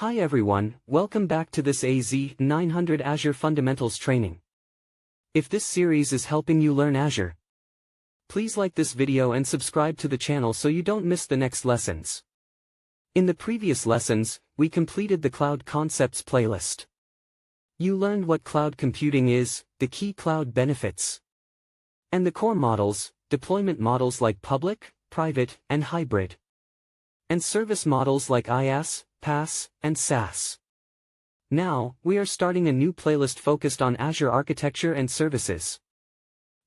Hi everyone, welcome back to this AZ-900 Azure Fundamentals training. If this series is helping you learn Azure, please like this video and subscribe to the channel so you don't miss the next lessons. In the previous lessons, we completed the Cloud Concepts playlist. You learned what cloud computing is, the key cloud benefits, and the core models, deployment models like public, private, and hybrid, and service models like IaaS, PaaS, and SaaS. Now, we are starting a new playlist focused on Azure architecture and services.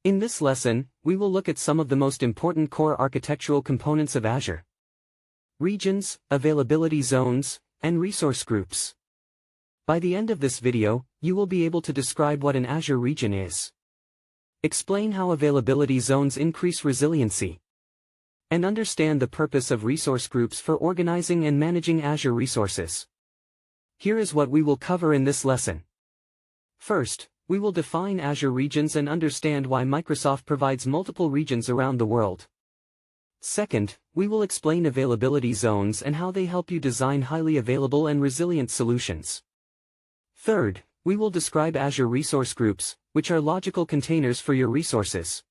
In this lesson, we will look at some of the most important core architectural components of Azure: regions, availability zones, and resource groups. By the end of this video, you will be able to describe what an Azure region is, explain how availability zones increase resiliency, and understand the purpose of resource groups for organizing and managing Azure resources. Here is what we will cover in this lesson. First, we will define Azure regions and understand why Microsoft provides multiple regions around the world. Second, we will explain availability zones and how they help you design highly available and resilient solutions. Third, we will describe Azure resource groups, which are logical containers for your resources.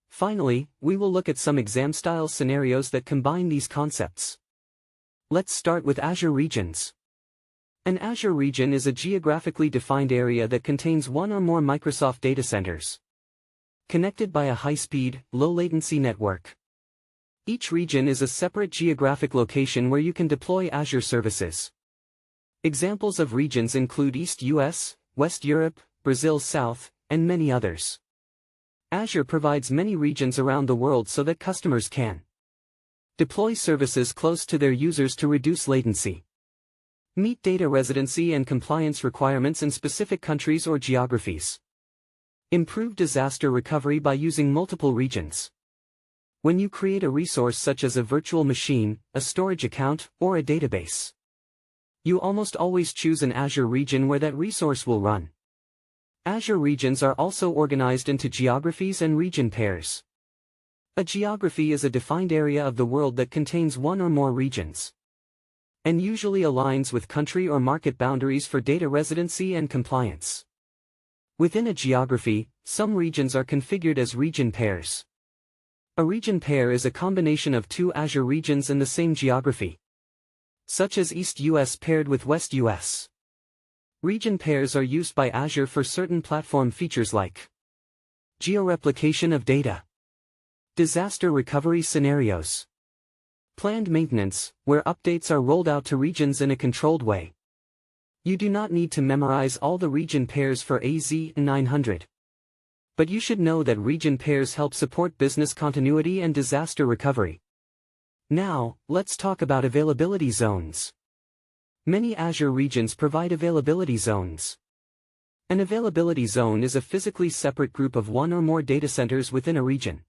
Finally, we will look at some exam-style scenarios that combine these concepts. Let's start with Azure regions. An Azure region is a geographically defined area that contains one or more Microsoft data centers, connected by a high-speed, low-latency network. Each region is a separate geographic location where you can deploy Azure services. Examples of regions include East US, West Europe, Brazil South, and many others. Azure provides many regions around the world so that customers can deploy services close to their users to reduce latency, meet data residency and compliance requirements in specific countries or geographies, improve disaster recovery by using multiple regions. When you create a resource such as a virtual machine, a storage account, or a database, you almost always choose an Azure region where that resource will run. Azure regions are also organized into geographies and region pairs. A geography is a defined area of the world that contains one or more regions, and usually aligns with country or market boundaries for data residency and compliance. Within a geography, some regions are configured as region pairs. A region pair is a combination of two Azure regions in the same geography, such as East US paired with West US. Region pairs are used by Azure for certain platform features like geo-replication of data, disaster recovery scenarios, planned maintenance, where updates are rolled out to regions in a controlled way. You do not need to memorize all the region pairs for AZ-900. But you should know that region pairs help support business continuity and disaster recovery. Now, let's talk about availability zones. Many Azure regions provide availability zones. An availability zone is a physically separate group of one or more data centers within a region.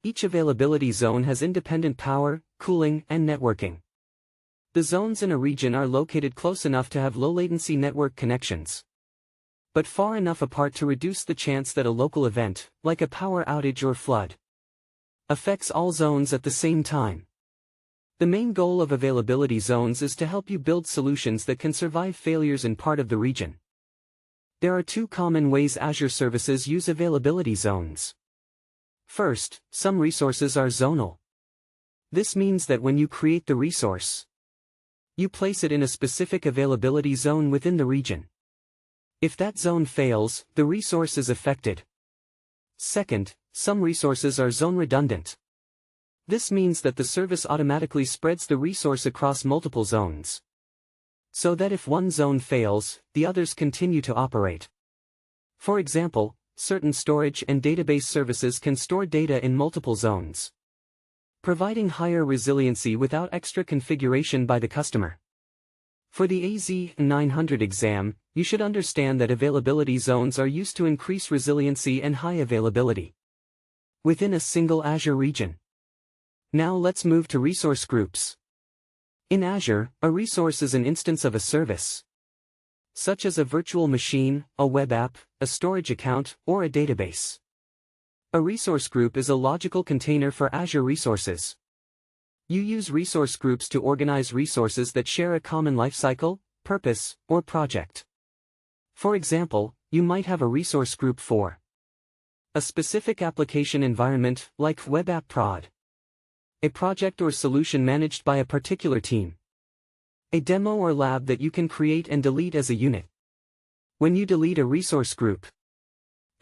Each availability zone has independent power, cooling, and networking. The zones in a region are located close enough to have low-latency network connections, but far enough apart to reduce the chance that a local event, like a power outage or flood, affects all zones at the same time. The main goal of availability zones is to help you build solutions that can survive failures in part of the region. There are two common ways Azure services use availability zones. First, some resources are zonal. This means that when you create the resource, you place it in a specific availability zone within the region. If that zone fails, the resource is affected. Second, some resources are zone redundant. This means that the service automatically spreads the resource across multiple zones, so that if one zone fails, the others continue to operate. For example, certain storage and database services can store data in multiple zones, providing higher resiliency without extra configuration by the customer. For the AZ-900 exam, you should understand that availability zones are used to increase resiliency and high availability within a single Azure region. Now let's move to resource groups. In Azure, a resource is an instance of a service, such as a virtual machine, a web app, a storage account, or a database. A resource group is a logical container for Azure resources. You use resource groups to organize resources that share a common lifecycle, purpose, or project. For example, you might have a resource group for a specific application environment, like Web App Prod, a project or solution managed by a particular team, a demo or lab that you can create and delete as a unit. When you delete a resource group,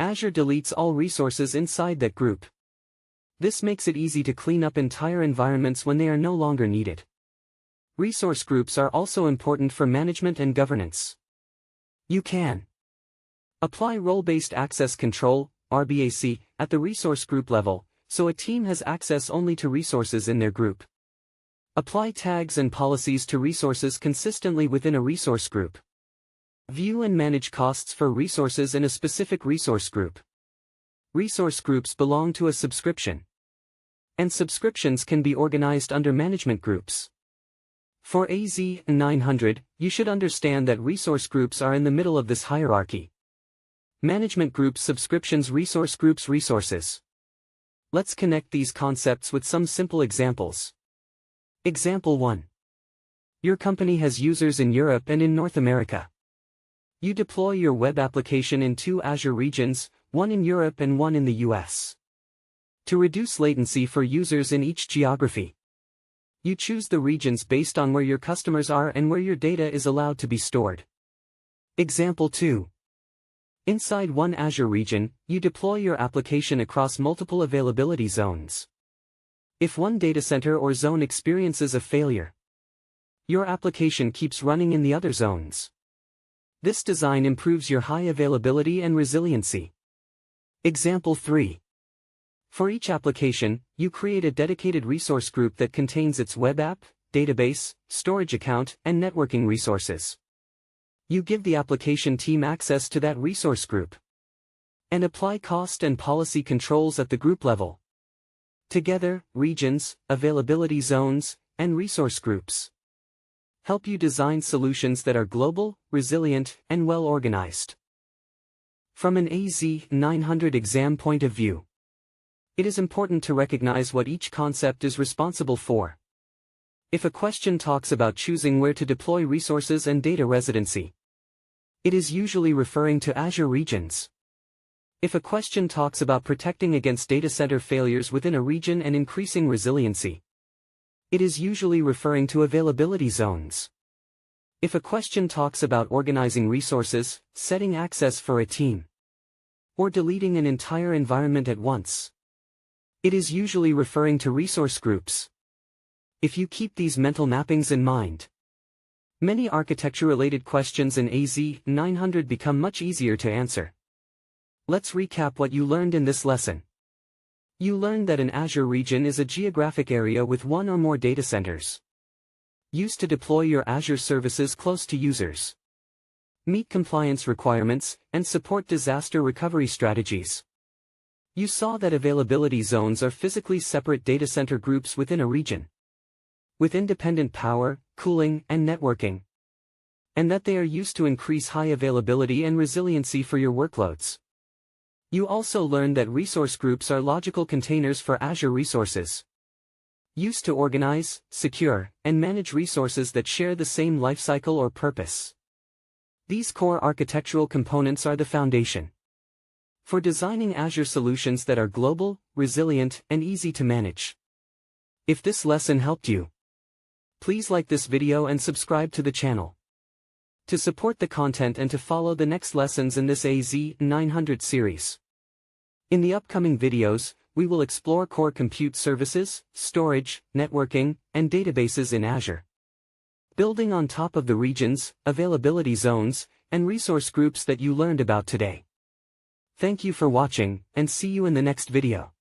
Azure deletes all resources inside that group. This makes it easy to clean up entire environments when they are no longer needed. Resource groups are also important for management and governance. You can apply role-based access control, RBAC, at the resource group level, so a team has access only to resources in their group. Apply tags and policies to resources consistently within a resource group. View and manage costs for resources in a specific resource group. Resource groups belong to a subscription, and subscriptions can be organized under management groups. For AZ-900, you should understand that resource groups are in the middle of this hierarchy. Management groups, subscriptions, resource groups, resources. Let's connect these concepts with some simple examples. Example 1. Your company has users in Europe and in North America. You deploy your web application in 2 Azure regions, one in Europe and one in the US. To reduce latency for users in each geography, you choose the regions based on where your customers are and where your data is allowed to be stored. Example 2. Inside one Azure region, you deploy your application across multiple availability zones. If one datacenter or zone experiences a failure, your application keeps running in the other zones. This design improves your high availability and resiliency. Example 3. For each application, you create a dedicated resource group that contains its web app, database, storage account, and networking resources. You give the application team access to that resource group and apply cost and policy controls at the group level. Together, regions, availability zones, and resource groups help you design solutions that are global, resilient, and well organized. From an AZ-900 exam point of view, it is important to recognize what each concept is responsible for. If a question talks about choosing where to deploy resources and data residency, it is usually referring to Azure regions. If a question talks about protecting against data center failures within a region and increasing resiliency, it is usually referring to availability zones. If a question talks about organizing resources, setting access for a team, or deleting an entire environment at once, it is usually referring to resource groups. If you keep these mental mappings in mind, many architecture-related questions in AZ-900 become much easier to answer. Let's recap what you learned in this lesson. You learned that an Azure region is a geographic area with one or more data centers used to deploy your Azure services close to users, meet compliance requirements, and support disaster recovery strategies. You saw that availability zones are physically separate data center groups within a region, with independent power, cooling, and networking, and that they are used to increase high availability and resiliency for your workloads. You also learned that resource groups are logical containers for Azure resources, used to organize, secure, and manage resources that share the same lifecycle or purpose. These core architectural components are the foundation for designing Azure solutions that are global, resilient, and easy to manage. If this lesson helped you, please like this video and subscribe to the channel to support the content and to follow the next lessons in this AZ-900 series. In the upcoming videos, we will explore core compute services, storage, networking, and databases in Azure, building on top of the regions, availability zones, and resource groups that you learned about today. Thank you for watching, and see you in the next video.